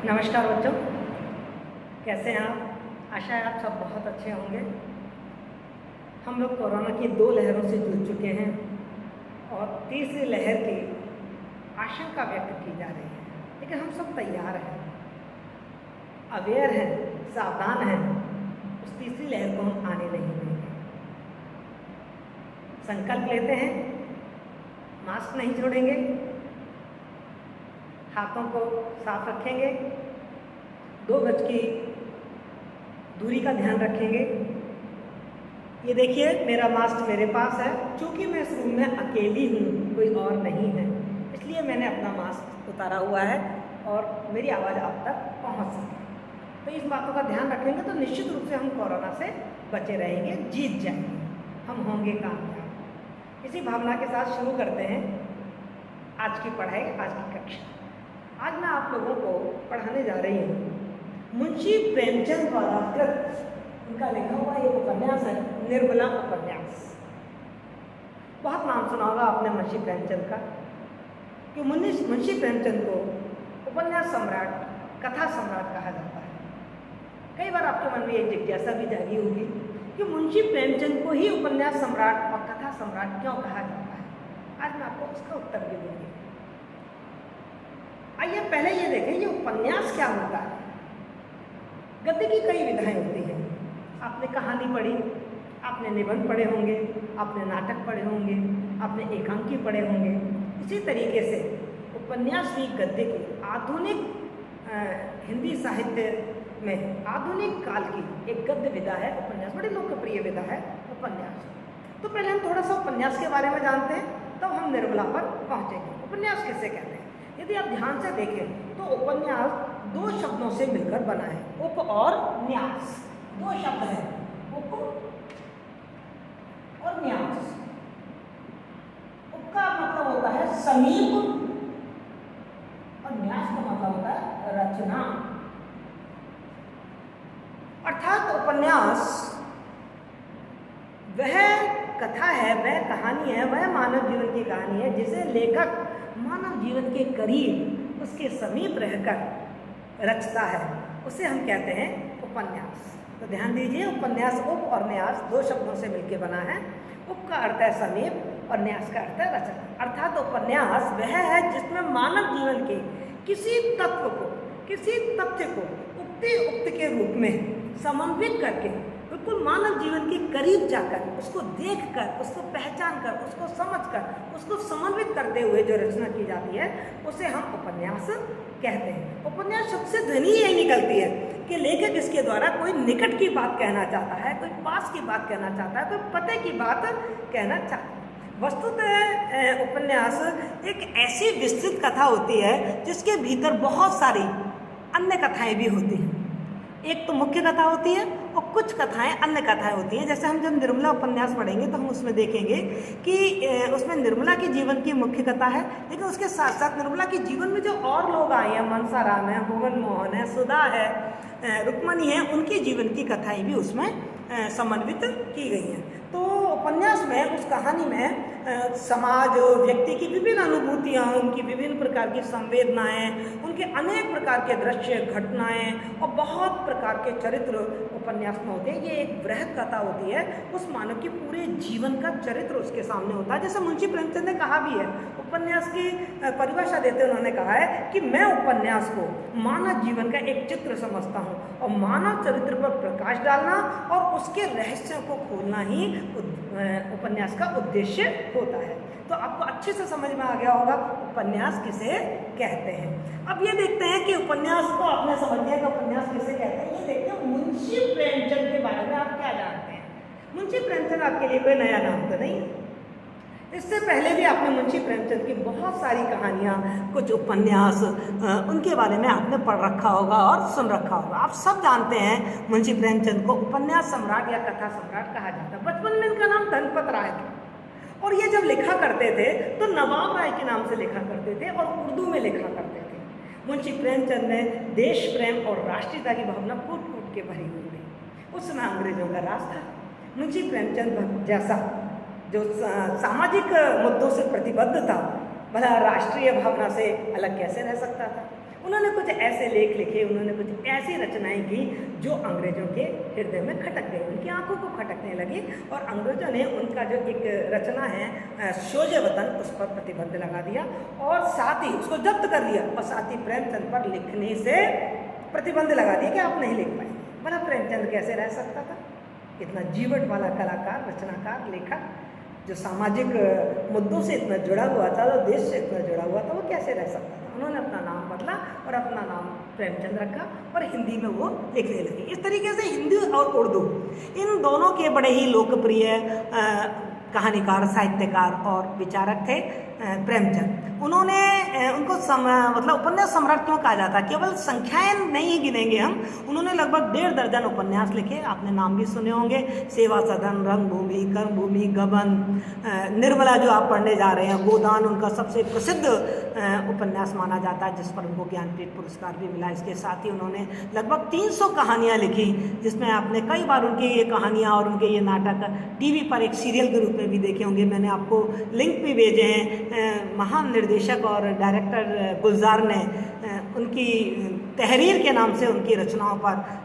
नमस्कार बच्चों, कैसे हैं आप। आशा है आप सब बहुत अच्छे होंगे। हम लोग कोरोना की 2 लहरों से जूझ चुके हैं और तीसरी लहर की आशंका व्यक्त की जा रही है, लेकिन हम सब तैयार हैं, अवेयर हैं, सावधान हैं। उस तीसरी लहर को हम आने नहीं देंगे। संकल्प लेते हैं, मास्क नहीं छोड़ेंगे, हाथों को साफ रखेंगे, 2 गज की दूरी का ध्यान रखेंगे। ये देखिए, मेरा मास्क मेरे पास है। चूँकि मैं इस रूम में अकेली हूँ, कोई और नहीं है, इसलिए मैंने अपना मास्क उतारा हुआ है और मेरी आवाज़ आप तक पहुँच सके। तो इस बातों का ध्यान रखेंगे तो निश्चित रूप से हम कोरोना से बचे रहेंगे, जीत जाएंगे, हम होंगे कामयाब। इसी भावना के साथ शुरू करते हैं आज की पढ़ाई, आज की कक्षा। आज मैं आप लोगों को पढ़ाने जा रही हूँ मुंशी प्रेमचंद द्वारा कृत, उनका लिखा हुआ एक उपन्यास है, निर्मला उपन्यास। बहुत नाम सुना होगा आपने मुंशी प्रेमचंद का, कि मुंशी प्रेमचंद को उपन्यास सम्राट, कथा सम्राट कहा जाता है। कई बार आपके मन में एक जिज्ञासा भी जागी होगी कि मुंशी प्रेमचंद को ही उपन्यास सम्राट और कथा सम्राट क्यों कहा जाता है। आज मैं आपको उसका उत्तर भी दूंगी। आइए पहले ये देखें, ये उपन्यास क्या होता है। गद्य की कई विधाएं होती हैं। आपने कहानी पढ़ी, आपने निबंध पढ़े होंगे, आपने नाटक पढ़े होंगे, आपने एकांकी पढ़े होंगे। इसी तरीके से उपन्यास भी गद्य की आधुनिक हिंदी साहित्य में आधुनिक काल की एक गद्य विधा है उपन्यास, बड़ी लोकप्रिय विधा है उपन्यास। तो पहले हम थोड़ा सा उपन्यास के बारे में जानते हैं, तब हम निर्मला पर पहुँचेंगे। उपन्यास किसे कहते हैं? यदि आप ध्यान से देखें तो उपन्यास 2 शब्दों से मिलकर बना है, उप और न्यास। 2 शब्द हैं, उप और न्यास। उप का मतलब होता है समीप और न्यास का मतलब होता है रचना। अर्थात उपन्यास वह कथा है, वह कहानी है, वह मानव जीवन की कहानी है जिसे लेखक मानव जीवन के करीब, उसके समीप रहकर रचता है, उसे हम कहते हैं उपन्यास। तो ध्यान दीजिए, उपन्यास उप और न्यास 2 शब्दों से मिलकर बना है। उप का अर्थ है समीप और न्यास का अर्थ है रचना। अर्थात उपन्यास वह है जिसमें मानव जीवन के किसी तत्व को, किसी तथ्य को उक्ति उक्त के रूप में समन्वित करके, बिल्कुल मानव जीवन के करीब जाकर, उसको देखकर, उसको पहचानकर, उसको समझकर, उसको समन्वित करते हुए जो रचना की जाती है, उसे हम उपन्यास कहते हैं। उपन्यास शब्द से ध्वनि यही निकलती है कि लेखक इसके द्वारा कोई निकट की बात कहना चाहता है, कोई पास की बात कहना चाहता है, कोई पते की बात कहना चाहता है। वस्तुतः उपन्यास एक ऐसी विस्तृत कथा होती है जिसके भीतर बहुत सारी अन्य कथाएं भी होती हैं। एक तो मुख्य कथा होती है और कुछ कथाएं अन्य कथाएं होती हैं। जैसे हम जब निर्मला उपन्यास पढ़ेंगे तो हम उसमें देखेंगे कि उसमें निर्मला के जीवन की मुख्य कथा है, लेकिन उसके साथ साथ निर्मला के जीवन में जो और लोग आए हैं, मनसाराम है, भुवन मोहन है, सुधा है, रुक्मणी है, उनके जीवन की कथाएं भी उसमें समन्वित की गई हैं। तो उपन्यास में, उस कहानी में समाज, व्यक्ति की विभिन्न अनुभूतियाँ, उनकी विभिन्न प्रकार की संवेदनाएं, उनके अनेक प्रकार के दृश्य, घटनाएं और बहुत प्रकार के चरित्र उपन्यास में होते हैं। ये एक बृहद कथा होती है, उस मानव के पूरे जीवन का चरित्र उसके सामने होता है। जैसे मुंशी प्रेमचंद ने कहा भी है, उपन्यास की परिभाषा देते उन्होंने कहा है कि मैं उपन्यास को मानव जीवन का एक चित्र समझता हूँ और मानव चरित्र पर प्रकाश डालना और उसके रहस्यों को खोलना ही उपन्यास का उद्देश्य होता है। तो आपको अच्छे से समझ में आ गया होगा उपन्यास किसे कहते हैं। अब ये देखते हैं कि उपन्यास को आपने समझ लिया कि उपन्यास किसे कहते हैं। ये देखते हैं मुंशी प्रेमचंद के बारे में आप क्या जानते हैं। मुंशी प्रेमचंद आपके लिए कोई नया नाम तो नहीं। इससे पहले भी आपने मुंशी प्रेमचंद की बहुत सारी कहानियाँ, कुछ उपन्यास, उनके बारे में आपने पढ़ रखा होगा और सुन रखा होगा। आप सब जानते हैं मुंशी प्रेमचंद को उपन्यास सम्राट या कथा सम्राट कहा जाता है। बचपन में इनका नाम धनपत राय था और ये जब लिखा करते थे तो नवाब राय के नाम से लिखा करते थे और उर्दू में लिखा करते थे। मुंशी प्रेमचंद ने देश प्रेम और राष्ट्रीयता की भावना कूट कूट के भरी हुई थी। उस समय अंग्रेजों का राज था। मुंशी प्रेमचंद जैसा जो सामाजिक मुद्दों से प्रतिबद्ध था, भला राष्ट्रीय भावना से अलग कैसे रह सकता था। उन्होंने कुछ ऐसे लेख लिखे, उन्होंने कुछ ऐसी रचनाएं की जो अंग्रेजों के हृदय में खटक गई, उनकी आंखों को खटकने लगी और अंग्रेजों ने उनका जो एक रचना है शोजे वतन, उस पर प्रतिबंध लगा दिया और साथ ही उसको जब्त कर लिया और साथ ही प्रेमचंद पर लिखने से प्रतिबंध लगा दिया कि आप नहीं लिख पाएंगे। भला प्रेमचंद कैसे रह सकता था? इतना जीवट वाला कलाकार, रचनाकार, लेखक, जो सामाजिक मुद्दों से इतना जुड़ा हुआ था, जो देश से इतना जुड़ा हुआ था, वो कैसे रह सकता था? उन्होंने अपना नाम बदला और अपना नाम प्रेमचंद रखा और हिंदी में वो लिखने लगे। इस तरीके से हिंदी और उर्दू इन दोनों के बड़े ही लोकप्रिय कहानीकार, साहित्यकार और विचारक थे प्रेमचंद। उन्होंने उनको मतलब उपन्यास सम्राट क्यों कहा जाता है? केवल संख्याएं नहीं गिनेंगे हम, उन्होंने लगभग 1.5 दर्जन उपन्यास लिखे, आपने नाम भी सुने होंगे, सेवा सदन, रंगभूमि, कर्मभूमि, गबन, निर्मला जो आप पढ़ने जा रहे हैं, गोदान उनका सबसे प्रसिद्ध उपन्यास माना जाता है, जिस पर उनको ज्ञानपीठ पुरस्कार भी मिला। इसके साथ ही उन्होंने लगभग 300 कहानियाँ लिखी, जिसमें आपने कई बार उनकी ये कहानियाँ और उनके ये नाटक टीवी पर एक सीरियल के रूप में भी देखे होंगे। मैंने आपको लिंक भी भेजे हैं। महान निर्देशक और डायरेक्टर गुलजार ने उनकी तहरीर के नाम से उनकी रचनाओं पर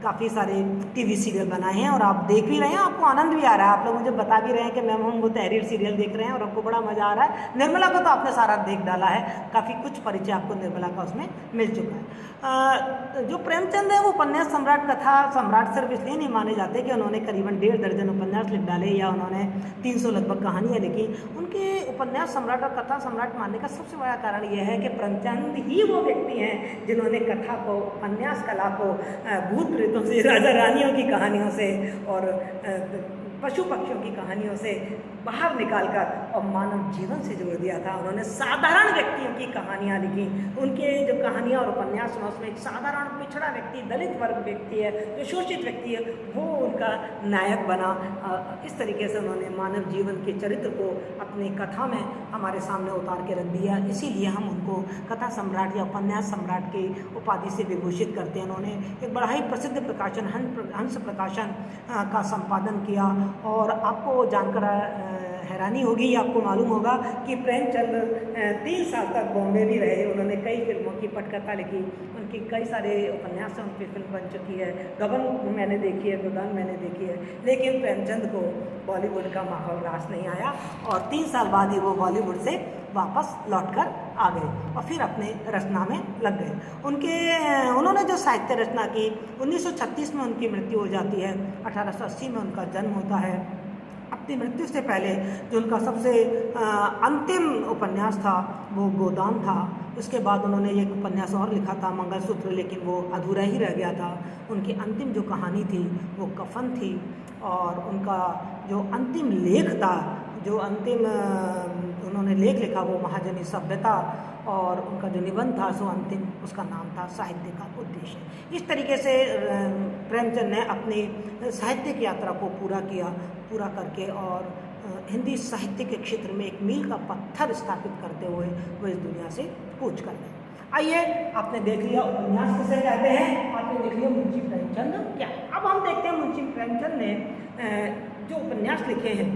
काफ़ी सारे टीवी सीरियल बनाए हैं और आप देख भी रहे हैं, आपको आनंद भी आ रहा है। आप लोग मुझे बता भी रहे हैं कि मैम हम वो तहरीर सीरियल देख रहे हैं और आपको बड़ा मज़ा आ रहा है। निर्मला को तो आपने सारा देख डाला है, काफ़ी कुछ परिचय आपको निर्मला का उसमें मिल चुका है। जो प्रेमचंद है वो उपन्यास सम्राट, कथा सम्राट सिर्फ इसलिए नहीं माने जाते कि उन्होंने करीबन 1.5 दर्जन उपन्यास लिख डाले या उन्होंने 300 लगभग कहानियाँ लिखी। उनके उपन्यास सम्राट और कथा सम्राट मानने का सबसे बड़ा कारण यह है कि प्रेमचंद ही वो व्यक्ति हैं जिन्होंने कथा को, उपन्यास कला को भूत प्रेतों से, राजा रानियों की कहानियों से और पशु पक्षियों की कहानियों से बाहर निकालकर और मानव जीवन से जोड़ दिया था। उन्होंने साधारण व्यक्तियों की कहानियाँ लिखी। उनके जो कहानियाँ और उपन्यास हैं उसमें एक साधारण पिछड़ा व्यक्ति, दलित वर्ग व्यक्ति है, जो शोषित व्यक्ति है, वो उनका नायक बना। इस तरीके से उन्होंने मानव जीवन के चरित्र को अपनी कथा में हमारे सामने उतार के रख दिया। इसीलिए हम उनको कथा सम्राट या उपन्यास सम्राट की उपाधि से विभूषित करते हैं। उन्होंने एक बड़ा ही प्रसिद्ध प्रकाशन हंस प्रकाशन का संपादन किया और आपको जानकर हैरानी होगी, आपको मालूम होगा कि प्रेमचंद 3 साल तक बॉम्बे भी रहे। उन्होंने कई फिल्मों की पटकथा लिखी, उनकी कई सारे उपन्यास उन पर फिल्म बन चुकी है। गबन मैंने देखी है, गोदान मैंने देखी है, लेकिन प्रेमचंद को बॉलीवुड का माहौल रास नहीं आया और 3 साल बाद ही वो बॉलीवुड से वापस लौटकर आ गए और फिर अपने रचना में लग गए। उन्होंने जो साहित्य रचना की, 1936 में उनकी मृत्यु हो जाती है, 1880 में उनका जन्म होता है। अपनी मृत्यु से पहले जो उनका सबसे अंतिम उपन्यास था वो गोदान था। उसके बाद उन्होंने एक उपन्यास और लिखा था, मंगलसूत्र, लेकिन वो अधूरा ही रह गया था। उनकी अंतिम जो कहानी थी वो कफन थी और उनका जो अंतिम लेख था, जो अंतिम उन्होंने लेख लिखा वो महाजनी सभ्यता और उनका जो निबंध था सो अंतिम, उसका नाम था साहित्य का उद्देश्य। इस तरीके से प्रेमचंद ने अपनी साहित्यिक यात्रा को पूरा करके और हिंदी साहित्य के क्षेत्र में एक मील का पत्थर स्थापित करते हुए वो इस दुनिया से कूच कर गए। आइए, आपने देख लिया उपन्यास किसे कहते हैं, आपने देख लिया मुंशी प्रेमचंद क्या। अब हम देखते हैं मुंशी प्रेमचंद ने जो उपन्यास लिखे हैं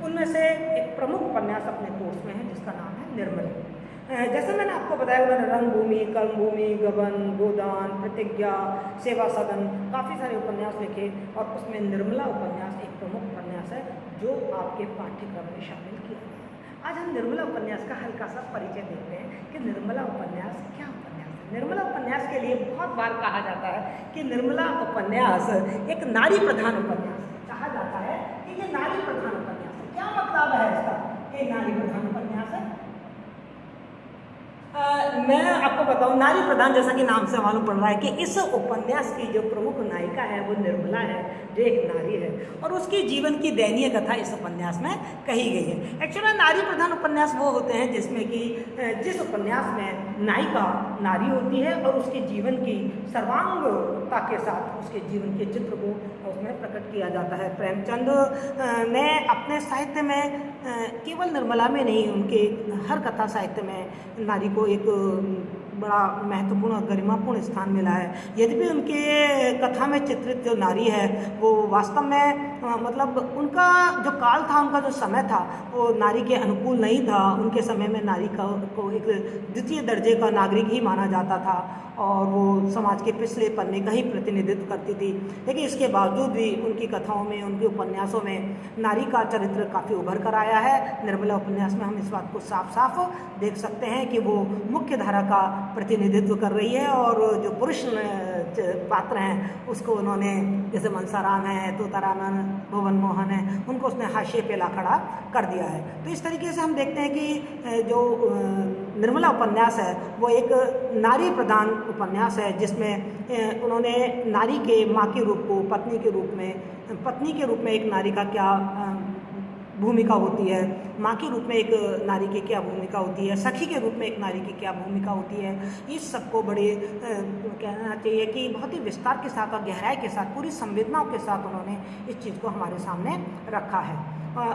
उनमें से एक प्रमुख उपन्यास अपने कोर्स में है जिसका नाम है निर्मल। जैसे मैंने आपको बताया, उन्होंने रंगभूमि, कर्मभूमि, गबन, गोदान, प्रतिज्ञा, सेवा सदन, काफ़ी सारे उपन्यास लिखे और उसमें निर्मला उपन्यास एक प्रमुख उपन्यास है जो आपके पाठ्यक्रम में शामिल किया गया। आज हम निर्मला उपन्यास का हल्का सा परिचय देखते हैं कि निर्मला उपन्यास क्या उपन्यास है। निर्मला उपन्यास के लिए बहुत बार कहा जाता है कि निर्मला उपन्यास एक नारी प्रधान उपन्यास है। कहा जाता है कि ये नारी प्रधान उपन्यास है। क्या मतलब है इसका? ये नारी प्रधान उपन्यास है। मैं आपको बताऊं, नारी प्रधान जैसा कि नाम से मालूम पड़ रहा है कि इस उपन्यास की जो प्रमुख नायिका है वो निर्मला है, जो एक नारी है और उसकी जीवन की दयनीय कथा इस उपन्यास में कही गई है। एक्चुअली नारी प्रधान उपन्यास वो होते हैं जिसमें कि जिस उपन्यास में नायिका नारी होती है और उसके जीवन की सर्वांगता के साथ उसके जीवन के चित्र को उसमें प्रकट किया जाता है। प्रेमचंद ने अपने साहित्य में केवल निर्मला में नहीं, उनके हर कथा साहित्य में नारी को एक बड़ा महत्वपूर्ण और गरिमापूर्ण स्थान मिला है। यद्यपि उनके कथा में चित्रित जो नारी है वो वास्तव में मतलब उनका जो काल था, उनका जो समय था, वो नारी के अनुकूल नहीं था। उनके समय में नारी को एक द्वितीय दर्जे का नागरिक ही माना जाता था और वो समाज के पिछले पन्ने का ही प्रतिनिधित्व करती थी। लेकिन इसके बावजूद भी उनकी कथाओं में, उनके उपन्यासों में नारी का चरित्र काफ़ी उभर कर आया है। निर्मला उपन्यास में हम इस बात को साफ साफ देख सकते हैं कि वो मुख्य धारा का प्रतिनिधित्व कर रही है और जो पुरुष पात्र हैं उसको उन्होंने, जैसे मनसाराम है, तोतारामन, भुवन मोहन है, उनको उसने हाशिए पे ला खड़ा कर दिया है। तो इस तरीके से हम देखते हैं कि जो निर्मला उपन्यास है वो एक नारी प्रधान उपन्यास है, जिसमें उन्होंने नारी के माँ के रूप को पत्नी के रूप में एक नारी का क्या भूमिका होती है, माँ के रूप में एक नारी की क्या भूमिका होती है, सखी के रूप में एक नारी की क्या भूमिका होती है, इस सबको बड़े कहना चाहिए कि बहुत ही विस्तार के साथ और गहराई के साथ, पूरी संवेदनाओं के साथ उन्होंने इस चीज़ को हमारे सामने रखा है।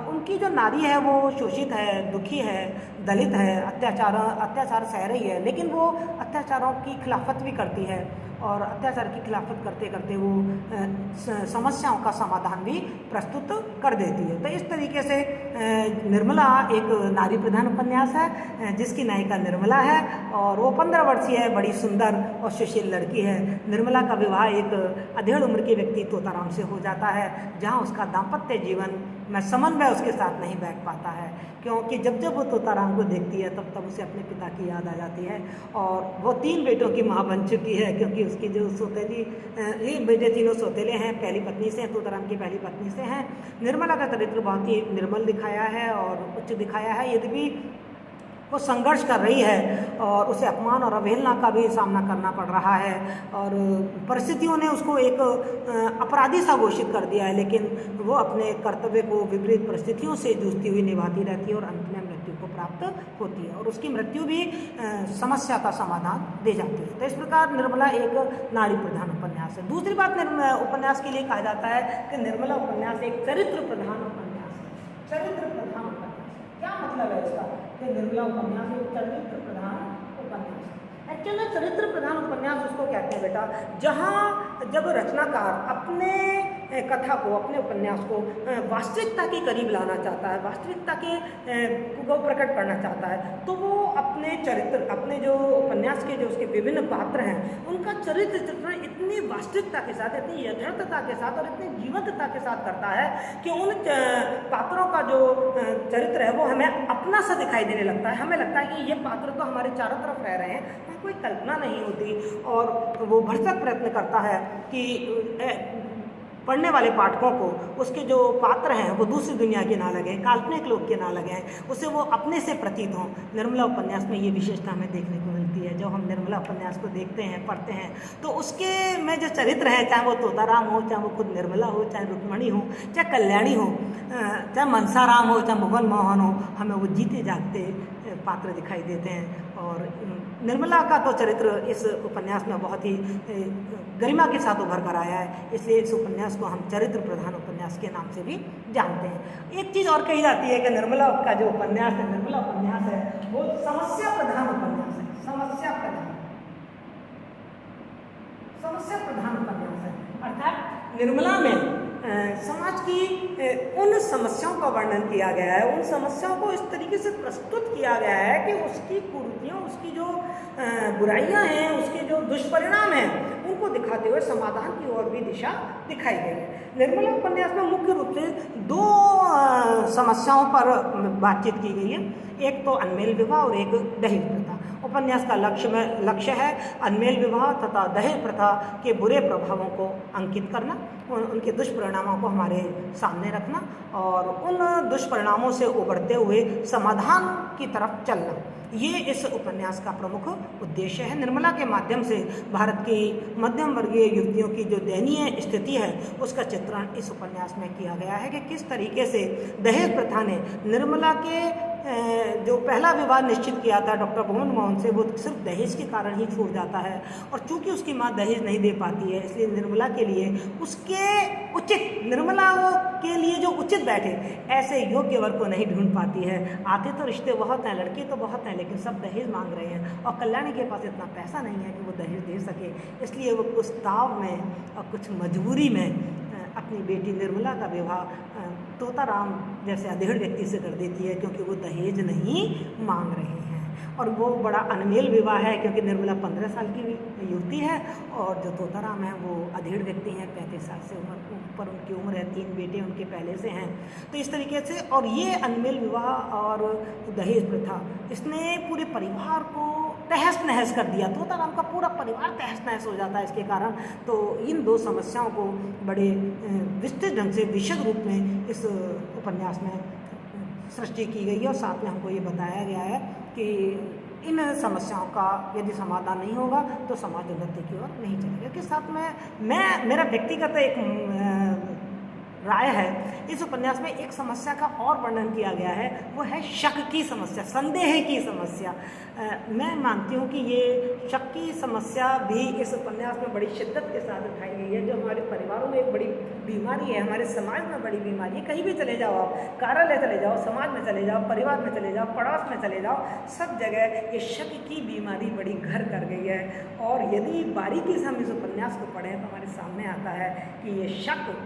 उनकी जो नारी है वो शोषित है, दुखी है, दलित है, अत्याचार सह रही है, लेकिन वो अत्याचारों की खिलाफत भी करती है और अत्याचार की खिलाफत करते करते वो समस्याओं का समाधान भी प्रस्तुत कर देती है। तो इस तरीके से निर्मला एक नारी प्रधान उपन्यास है जिसकी नायिका निर्मला है और वो 15 वर्षीय है, बड़ी सुंदर और सुशील लड़की है। निर्मला का विवाह एक अधेड़ उम्र के व्यक्ति तोताराम से हो जाता है, जहाँ उसका दाम्पत्य जीवन में समन्वय उसके साथ नहीं बैठ पाता है, क्योंकि जब जब वो तोताराम को देखती है तब तब उसे अपने पिता की याद आ जाती है और वो 3 बेटों की माँ बन चुकी है, क्योंकि उसकी जो ये बेटे तीनों सौतेले हैं, पहली पत्नी से, तोताराम की पहली पत्नी से हैं। निर्मला का चरित्र बहुत ही निर्मल दिखाया है और उच्च दिखाया है, यद्यपि वो संघर्ष कर रही है और उसे अपमान और अवहेलना का भी सामना करना पड़ रहा है और परिस्थितियों ने उसको एक अपराधी सा घोषित कर दिया है, लेकिन वो अपने कर्तव्य को विपरीत परिस्थितियों से जूझती हुई निभाती रहती है और अंत में मृत्यु को प्राप्त होती है और उसकी मृत्यु भी समस्या का समाधान दे जाती है। तो इस प्रकार निर्मला एक नारी प्रधान उपन्यास है। दूसरी बात उपन्यास के लिए कहा जाता है कि निर्मला उपन्यास एक चरित्र प्रधान उपन्यास है। चरित्र प्रधान उपन्यास क्या मतलब है इसका कि निर्मला उपन्यास एक चरित्र प्रधान उपन्यास है। एक्चुअली चरित्र प्रधान उपन्यास उसको कहते हैं बेटा, जहाँ जब रचनाकार अपने कथा को, अपने उपन्यास को वास्तविकता के करीब लाना चाहता है, वास्तविकता को प्रकट करना चाहता है, तो वो अपने चरित्र, अपने जो उपन्यास के जो उसके विभिन्न पात्र हैं, उनका चरित्र चित्रण इतनी वास्तविकता के साथ, इतनी यथार्थता के साथ और इतनी जीवंतता के साथ करता है कि उन पात्रों का जो चरित्र है वो हमें अपना सा दिखाई देने लगता है। हमें लगता है कि ये पात्र तो हमारे चारों तरफ रह रहे हैं, हमें कोई कल्पना नहीं होती और वो भरसक प्रयत्न करता है कि पढ़ने वाले पाठकों को उसके जो पात्र हैं वो दूसरी दुनिया के ना लगें, काल्पनिक लोग के ना लगें, उसे वो अपने से प्रतीत हों। निर्मला उपन्यास में ये विशेषता हमें देखने को मिलती है। जब हम निर्मला उपन्यास को देखते हैं, पढ़ते हैं, तो उसके में जो चरित्र हैं, चाहे वो तोताराम हो, चाहे वो खुद निर्मला हो, चाहे रुक्मणी हो, चाहे कल्याणी हो, चाहे मनसाराम हो, चाहे भुवन मोहन हो, हमें वो जीते जागते पात्र दिखाई देते हैं। और निर्मला का तो चरित्र इस उपन्यास में बहुत ही गरिमा के साथ उभर कर आया है, इसलिए इस उपन्यास को हम चरित्र प्रधान उपन्यास के नाम से भी जानते हैं। एक चीज़ और कही जाती है कि निर्मला का जो उपन्यास है, निर्मला उपन्यास है, वो समस्या प्रधान उपन्यास है। समस्या प्रधान उपन्यास है, अर्थात निर्मला में समाज की उन समस्याओं का वर्णन किया गया है, उन समस्याओं को इस तरीके से प्रस्तुत किया गया है कि उसकी कुरीतियाँ, उसकी जो बुराइयां हैं, उसके जो दुष्परिणाम हैं, उनको दिखाते हुए समाधान की ओर भी दिशा दिखाई गई है। निर्मला उपन्यास में मुख्य रूप से 2 समस्याओं पर बातचीत की गई है, एक तो अनमेल विवाह और एक दहेज प्रथा। उपन्यास का लक्ष्य है अनमेल विवाह तथा दहेज प्रथा के बुरे प्रभावों को अंकित करना, उनके दुष्परिणामों को हमारे सामने रखना और उन दुष्परिणामों से उबरते हुए समाधान की तरफ चलना, ये इस उपन्यास का प्रमुख उद्देश्य है। निर्मला के माध्यम से भारत की मध्यम वर्गीय युवतियों की जो दयनीय स्थिति है उसका चित्रण इस उपन्यास में किया गया है कि किस तरीके से दहेज प्रथा ने निर्मला के जो पहला विवाह निश्चित किया था डॉक्टर भुवन मोहन से, वो सिर्फ दहेज के कारण ही छूट जाता है। और चूंकि उसकी माँ दहेज नहीं दे पाती है, इसलिए निर्मला के लिए उसके उचित, निर्मला के लिए जो उचित बैठे ऐसे योग्य वर्ग को नहीं ढूंढ पाती है। आते तो रिश्ते बहुत हैं, लड़के तो बहुत हैं, लेकिन सब दहेज मांग रहे हैं और कल्याणी के पास इतना पैसा नहीं है कि वो दहेज दे सके। इसलिए वो कुछ ताव में और कुछ मजबूरी में अपनी बेटी निर्मला का विवाह तोताराम जैसे अधेड़ व्यक्ति से कर देती है, क्योंकि वो दहेज नहीं मांग रहे हैं। और वो बड़ा अनमेल विवाह है, क्योंकि निर्मला 15 साल की युवती है और जो तोताराम है वो अधेड़ व्यक्ति हैं, 35 साल से ऊपर उनकी उम्र है, 3 बेटे उनके पहले से हैं। तो इस तरीके से, और ये अनमेल विवाह और दहेज प्रथा, इसने पूरे परिवार को तहस नहस कर दिया। तोताराम का पूरा परिवार तहस नहस हो जाता है इसके कारण। तो इन 2 समस्याओं को बड़े विस्तृत ढंग से, विशद रूप में इस उपन्यास में सृष्टि की गई है। और साथ में हमको ये बताया गया है कि इन समस्याओं का यदि समाधान नहीं होगा तो समाज उन्नति की ओर नहीं चलेगा। के साथ में मेरा व्यक्तिगत एक राय है, इस उपन्यास में एक समस्या का और वर्णन किया गया है, वो है शक की समस्या, संदेह की समस्या। मैं मानती हूँ कि ये शक की समस्या भी इस उपन्यास में बड़ी शिद्दत के साथ उठाई गई है, जो हमारे परिवारों में एक बड़ी बीमारी है, हमारे समाज में बड़ी बीमारी है। कहीं भी चले जाओ आप, कार्यालय चले जाओ, समाज में चले जाओ, परिवार में चले जाओ, पड़ोस में चले जाओ, सब जगह ये शक की बीमारी बड़ी घर कर गई है। और यदि बारीकी से हम इस उपन्यास को पढ़ें तो हमारे सामने आता है कि ये शक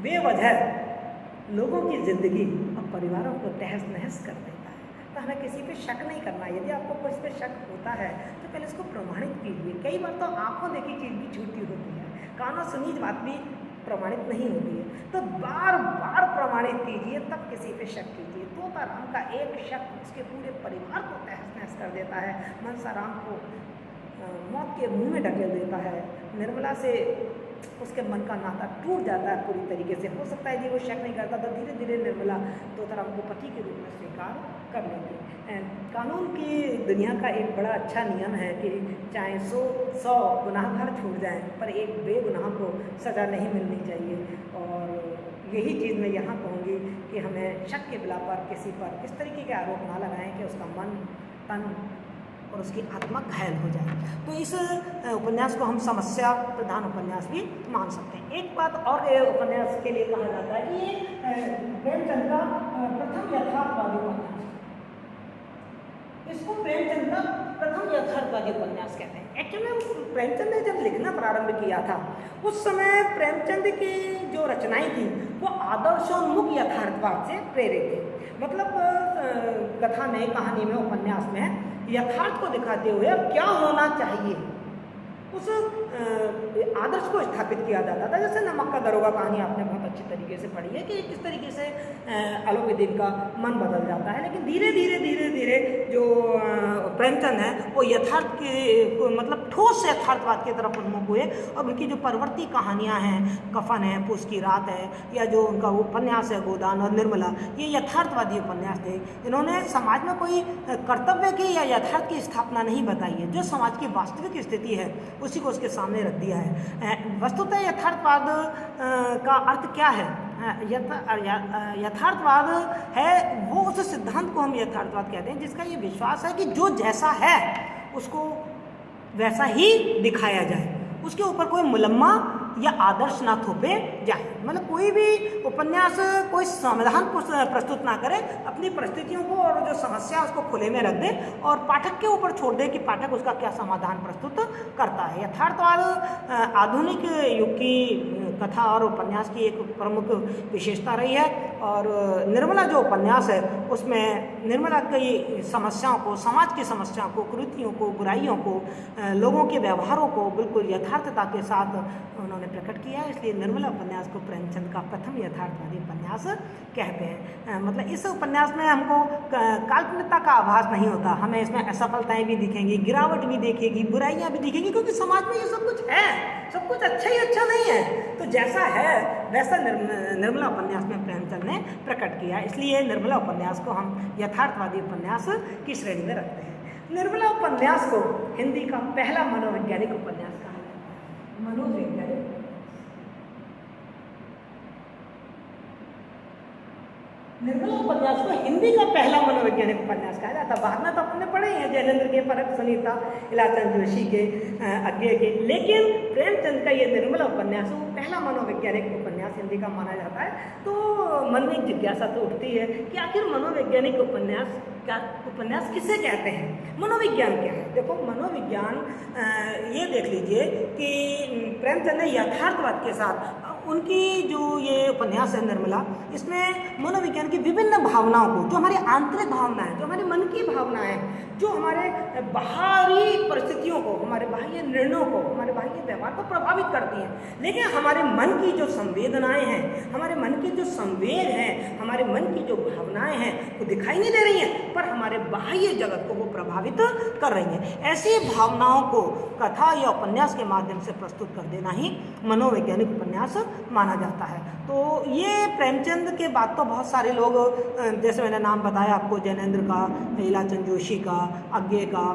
बेवजह लोगों की ज़िंदगी और परिवारों को तहस नहस कर देता है। तो हमें किसी पे शक नहीं करना। यदि आपको कुछ पे शक होता है तो पहले इसको प्रमाणित कीजिए। कई बार तो आंखों देखी चीज़ भी झूठी होती है, कानों सुनी बात भी प्रमाणित नहीं होती है। तो बार बार प्रमाणित कीजिए, तब किसी पे शक कीजिए। तोताराम का एक शक उसके पूरे परिवार को तहस नहस कर देता है, मनसाराम को मौत के मुंह में ढकेल देता है, निर्मला से उसके मन का नाता टूट जाता है पूरी तरीके से। हो सकता है कि वो शक नहीं करता तो धीरे धीरे निर्मला तोताराम को पति के रूप में स्वीकार कर लेती। कानून की दुनिया का एक बड़ा अच्छा नियम है कि चाहे 100 गुनाहगार छूट जाएं, पर एक बेगुनाह को सज़ा नहीं मिलनी चाहिए। और यही चीज़ मैं यहाँ कहूँगी कि हमें शक के बिला पर किसी पर इस तरीके के आरोप ना लगाएं कि उसका मन, तन और उसकी आत्मा घायल हो जाए। तो इस उपन्यास को हम समस्या प्रधान उपन्यास भी मान सकते हैं। एक बात और उपन्यास के लिए कहा जाता है कि ये प्रेमचंद का प्रथम यथार्थवादी उपन्यास, इसको प्रेमचंद का प्रथम यथार्थवादी उपन्यास कहते हैं। एक्चुअली प्रेमचंद ने जब लिखना प्रारंभ किया था, उस समय प्रेमचंद की जो रचनाएं थी वो आदर्शोन्मुख यथार्थवाद से प्रेरित थी। मतलब कथा में, कहानी में, उपन्यास में यथार्थ को दिखाते हुए अब क्या होना चाहिए उस आदर्श को स्थापित किया जाता था। जैसे नमक का दरोगा कहानी आपने बहुत अच्छी तरीके से पढ़ी है कि किस तरीके से आलोक का मन बदल जाता है। लेकिन धीरे धीरे जो प्रेमचंद है वो यथार्थ के मतलब ठोस यथार्थवाद की तरफ उन्मुख हुए। और उनकी जो परवर्ती कहानियाँ हैं, कफन है, पूस की रात है, या जो उनका उपन्यास है गोदान और निर्मला, ये यथार्थवादी उपन्यास थे। इन्होंने समाज में कोई कर्तव्य की या यथार्थ की स्थापना नहीं बताई है, जो समाज की वास्तविक स्थिति है उसी को उसके सामने रख दिया है। वस्तुतः यथार्थवाद का अर्थ क्या है? यथार्थवाद है वो उस सिद्धांत को हम यथार्थवाद कहते हैं जिसका ये विश्वास है कि जो जैसा है उसको वैसा ही दिखाया जाए, उसके ऊपर कोई मुलम्मा या आदर्श ना थोपे जाए। मतलब कोई भी उपन्यास कोई समाधान प्रस्तुत ना करे, अपनी परिस्थितियों को और जो समस्या उसको खुले में रख दे और पाठक के ऊपर छोड़ दे कि पाठक उसका क्या समाधान प्रस्तुत करता है। यथार्थवाद आधुनिक युग की कथा और उपन्यास की एक प्रमुख विशेषता रही है। और निर्मला जो उपन्यास है उसमें निर्मला की समस्याओं को, समाज की समस्याओं को, कुरीतियों को, बुराइयों को, लोगों के व्यवहारों को बिल्कुल यथार्थता के साथ उन्होंने प्रकट किया है। इसलिए निर्मला उपन्यास को प्रेमचंद का प्रथम यथार्थवादी उपन्यास कहते हैं। मतलब इस उपन्यास में हमको काल्पनिकता का आभास नहीं होता, हमें इसमें असफलताएं भी दिखेंगी, गिरावट भी दिखेगी, बुराइयां भी दिखेंगी, क्योंकि समाज में ये सब कुछ है, सब कुछ अच्छा ही अच्छा नहीं है। तो जैसा है वैसा निर्मला उपन्यास में प्रेमचंद ने प्रकट किया। इसलिए निर्मला उपन्यास को हम यथार्थवादी उपन्यास की श्रेणी में रखते हैं। निर्मला उपन्यास को हिंदी का पहला मनोवैज्ञानिक उपन्यास कहा जाता है। मनोवैज्ञानिक निर्मला उपन्यास को हिंदी का पहला मनोवैज्ञानिक उपन्यास कहा जाता है। बाद में तो अपने पढ़े हैं जैनेन्द्र के, परख सुनीता, इलाचंद जोशी के, अज्ञे के, लेकिन प्रेमचंद का ये निर्मला उपन्यास वो पहला मनोवैज्ञानिक उपन्यास हिंदी का माना जाता है। तो मन में एक जिज्ञासा तो उठती है कि आखिर मनोवैज्ञानिक उपन्यास किसे कहते हैं, मनोविज्ञान क्या है। देखो मनोविज्ञान ये देख लीजिए कि प्रेमचंद ने यथार्थवाद के साथ उनकी जो ये उपन्यास है निर्मला, इसमें मनोविज्ञान की विभिन्न भावनाओं को, जो हमारी आंतरिक भावना है, जो हमारे मन की भावना है, जो हमारे बाहरी परिस्थितियों को, हमारे बाह्य निर्णयों को, हमारे बाह्य व्यवहार को प्रभावित करती हैं, लेकिन हमारे मन की जो संवेदनाएं हैं, हमारे मन के जो संवेग हैं, हमारे मन की जो भावनाएं हैं वो दिखाई नहीं दे रही हैं, पर हमारे बाह्य जगत को वो प्रभावित कर रही हैं। ऐसी भावनाओं को कथा या उपन्यास के माध्यम से प्रस्तुत कर देना ही मनोवैज्ञानिक उपन्यास माना जाता है। तो ये प्रेमचंद के बाद तो बहुत सारे लोग, जैसे मैंने नाम बताया आपको, जैनेन्द्र का, इलाचंद जोशी का, अज्ञे का,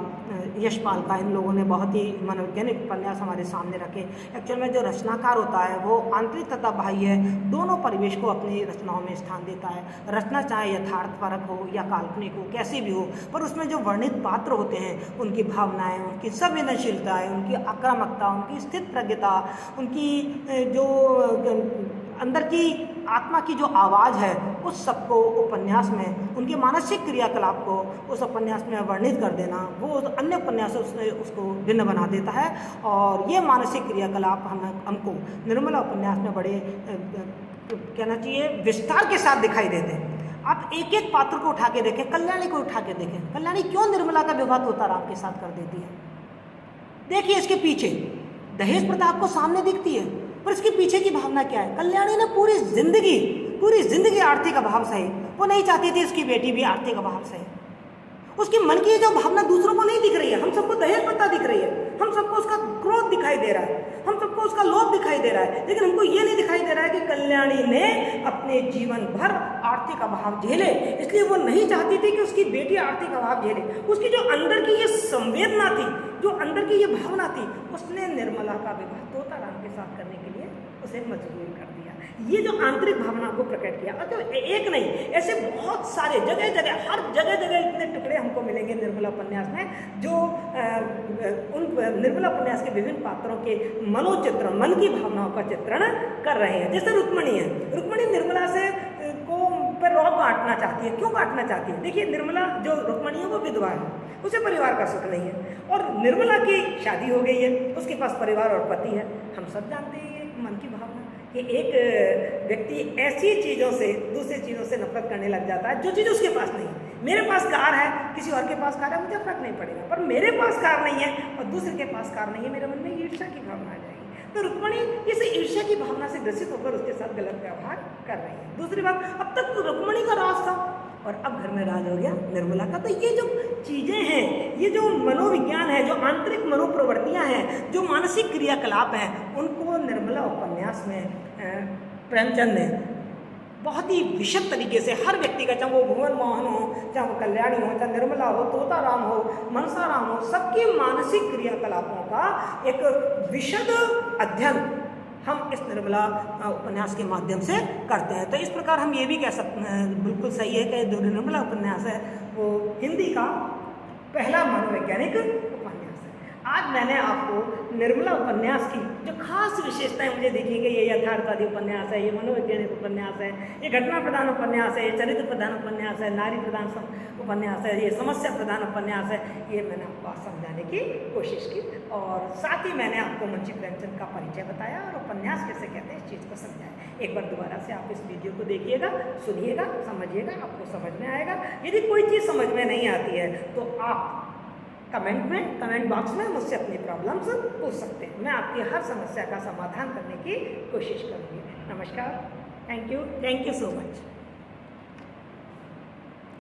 यशपाल का, इन लोगों ने बहुत ही मनोवैज्ञानिक उपन्यास हमारे सामने रखे। एक्चुअल में जो रचनाकार होता है वो आंतरिक तथा बाह्य दोनों परिवेश को अपनी रचनाओं में स्थान देता है। रचना चाहे यथार्थपरक हो या काल्पनिक हो, कैसी भी हो, पर उसमें जो वर्णित पात्र होते हैं, उनकी भावनाएं, उनकी संवेदनशीलताएं, उनकी आक्रामकता, उनकी स्थित प्रज्ञता, उनकी जो अंदर की आत्मा की जो आवाज़ है, उस सबको उपन्यास में, उनके मानसिक क्रियाकलाप को उस उपन्यास में वर्णित कर देना, वो अन्य उपन्यासों से उसको भिन्न बना देता है। और ये मानसिक क्रियाकलाप हमको निर्मला उपन्यास में बड़े कहना चाहिए विस्तार के साथ दिखाई देते हैं। आप एक एक पात्र को उठा के देखें, कल्याणी को उठा के देखें, कल्याणी क्यों निर्मला का विवाह तोताराम के साथ कर देती है। देखिए इसके पीछे दहेज प्रथा आपको सामने दिखती है, पर इसके पीछे की भावना क्या है। कल्याणी ने पूरी जिंदगी आर्थिक अभाव सही, वो नहीं चाहती थी उसकी बेटी भी आर्थिक अभाव सही। उसकी मन की जो भावना दूसरों को नहीं दिख रही है, हम सबको दहेज प्रथा दिख रही है, हम सबको उसका क्रोध दिखाई दे रहा है, हम सबको उसका लोभ दिखाई दे रहा है, लेकिन हमको ये नहीं दिखाई दे रहा है कि कल्याणी ने अपने जीवन भर आर्थिक अभाव झेले, इसलिए वो नहीं चाहती थी कि उसकी बेटी आर्थिक अभाव झेले। उसकी जो अंदर की ये संवेदना थी, जो अंदर की ये भावना थी, उसने निर्मला का विवाह तोताराम के साथ करने के लिए उसे मजबूर कर दिया। ये जो आंतरिक भावना को प्रकट किया, तो एक नहीं, ऐसे बहुत सारे जगह जगह, हर जगह इतने टुकड़े हमको मिलेंगे निर्मला उपन्यास में, जो उन निर्मला उपन्यास के विभिन्न पात्रों के मनोचित्रण, मन की भावनाओं का चित्रण कर रहे हैं। जैसे रुक्मणी है, रुक्मणी निर्मला से को पर रौब बांटना चाहती है। क्यों बांटना चाहती है? देखिए निर्मला जो रुक्मणी है वो विधवा है, उसे परिवार का सुख नहीं है, और निर्मला की शादी हो गई है, उसके पास परिवार और पति है। हम सब जानते हैं ये मन की भावना कि एक व्यक्ति ऐसी चीज़ों से, दूसरी चीज़ों से नफरत करने लग जाता है जो चीज़ उसके पास नहीं है। मेरे पास कार है, किसी और के पास कार है, मुझे फर्क नहीं पड़ेगा, पर मेरे पास कार नहीं है और दूसरे के पास कार नहीं है, मेरे मन में ईर्ष्या की भावना आ जाएगी। तो रुक्मणी इस ईर्ष्या की भावना से ग्रसित होकर उसके साथ गलत व्यवहार कर रही है। दूसरी बात, अब तक तो रुक्मणी का राज था और अब घर में राज हो गया निर्मला का। तो ये जो चीज़ें हैं, ये जो मनोविज्ञान है, जो आंतरिक मनोप्रवृत्तियाँ हैं, जो मानसिक क्रियाकलाप हैं, उनको निर्मला उपन्यास में प्रेमचंद ने बहुत ही विशद तरीके से हर व्यक्ति का, चाहे वो भुवन मोहन हो, चाहे वो कल्याणी हो, चाहे निर्मला हो, तोताराम हो, मनसाराम हो, सबके मानसिक क्रियाकलापों का एक विशद अध्ययन हम इस निर्मला उपन्यास के माध्यम से करते हैं। तो इस प्रकार हम ये भी कह सकते हैं, बिल्कुल सही है कि जो निर्मला उपन्यास है वो हिंदी का पहला मनोवैज्ञानिक उपन्यास है। आज मैंने आपको निर्मला उपन्यास की जो खास विशेषताएं मुझे देखी कि ये यथार्थवादी उपन्यास है, ये मनोवैज्ञानिक उपन्यास है, ये घटना प्रधान उपन्यास है, ये चरित्र प्रधान उपन्यास है, नारी प्रधान उपन्यास है, ये समस्या प्रधान उपन्यास है, ये मैंने आपको समझाने की कोशिश की। और साथ ही मैंने आपको मुंशी प्रेमचंद का परिचय बताया और उपन्यास कैसे कहते हैं इस चीज़ को समझाया। एक बार दोबारा से आप इस वीडियो को देखिएगा, सुनिएगा, समझिएगा, आपको समझ में आएगा। यदि कोई चीज़ समझ में नहीं आती है तो आप कमेंट बॉक्स में मुझसे अपनी प्रॉब्लम्स पूछ सकते हैं। मैं आपकी हर समस्या का समाधान करने की कोशिश करूँगी। नमस्कार, थैंक यू सो मच।